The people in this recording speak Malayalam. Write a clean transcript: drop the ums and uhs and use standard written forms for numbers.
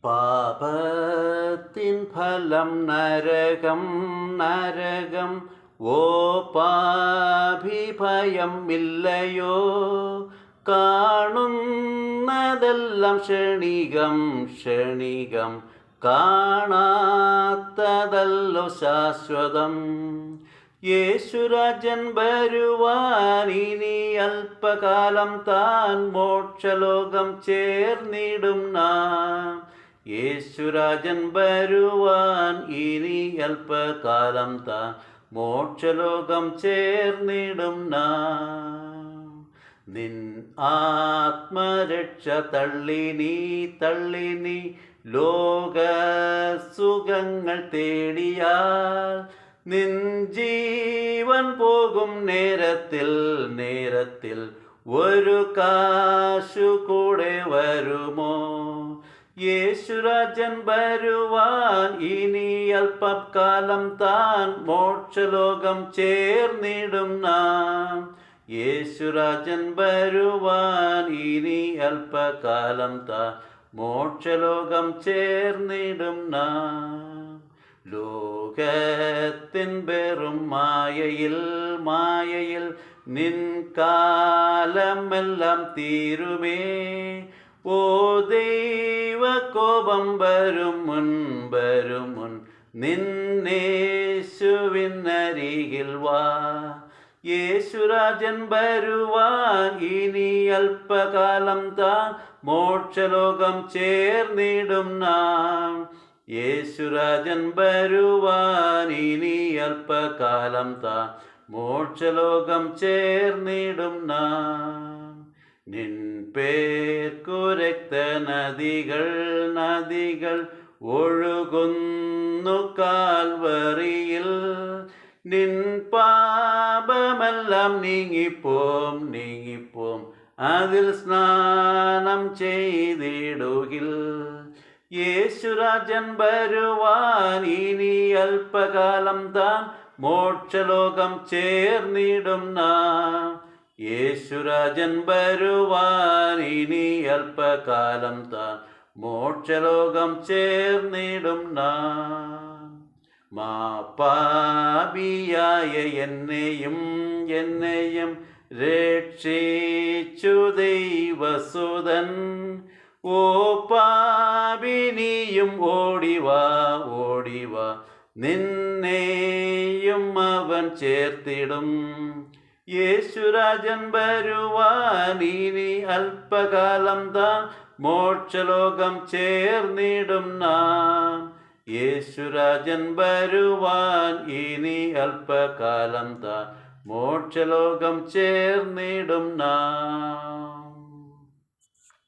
പാപത്തിൻ ഫലം നരകം നരകം. ഓ പാപി ഭയം ഇല്ലയോ? കാണുന്നതെല്ലാം ക്ഷണികം ക്ഷണികം. കാണാത്തതല്ലോ ശാശ്വതം. യേശുരാജൻ വരുവാൻ ഇനി അല്പകാലം താൻ മോക്ഷലോകം ചേർന്നിടും നാം. യേശുരാജൻ വരുവാൻ ഇനി അല്പകാലം താൻ മോക്ഷലോകം ചേർന്നിടും നാം. നിൻ ആത്മരക്ഷ തള്ളി നീ ലോക സുഖങ്ങൾ തേടിയാൽ നിൻ ജീവൻ പോകും നേരത്തിൽ ഒരു കാശു കൂടെ വരുമോ? യേശുരാജൻ വരുവാൻ ഇനി അല്പകാലം താൻ മോക്ഷലോകം ചേർന്നിടും നാം. യേശുരാജൻ വരുവാൻ ഇനി അല്പകാലം താൻ മോക്ഷലോകം ചേർന്നിടും നാം. ലോകത്തിൻ വെറും മായയിൽ നിൻ കാലമെല്ലാം തീരുമേ. ഓ ദൈവകോപം വരും മുൻ നിന്നേശുവിനരികിൽ വാ. യേശുരാജൻ വരുവാൻ ഇനി അല്പകാലം താൻ മോക്ഷലോകം ചേർന്നിടും നാം. യേശുരാജൻ വരുവാൻ ഇനി അല്പകാലം താൻ മോക്ഷലോകം ചേർന്നിടും നാം. നിൻ പേർക്കു നദികൾ ഒഴുകുന്നു കാൽവറിയിൽ. നിൻ പാപമെല്ലാം നീങ്ങിപ്പോം അതിൽ സ്നാനം ചെയ്തിടുകിൽ. യേശുരാജൻ വരുവാൻ ഇനി അല്പകാലം താൻ മോക്ഷലോകം ചേർന്നിടും നാം. യേശുരാജൻ വരുവാൻ ഇനി അല്പകാലം താൻ മോക്ഷലോകം ചേർന്നിടും നാം. പാപിയായ എന്നെയും രക്ഷിച്ചു ദൈവസുതൻ. ഓ പാപിനിയും ഓടിവാ നിന്നെയും അവൻ ചേർത്തിടും. യേശുരാജൻ വരുവാൻ ഇനി അല്പകാലം താൻ മോക്ഷലോകം ചേർന്നിടും നാം. യേശുരാജൻ വരുവാൻ ഇനി അല്പകാലം താൻ മോക്ഷലോകം ചേർന്നിടും നാം.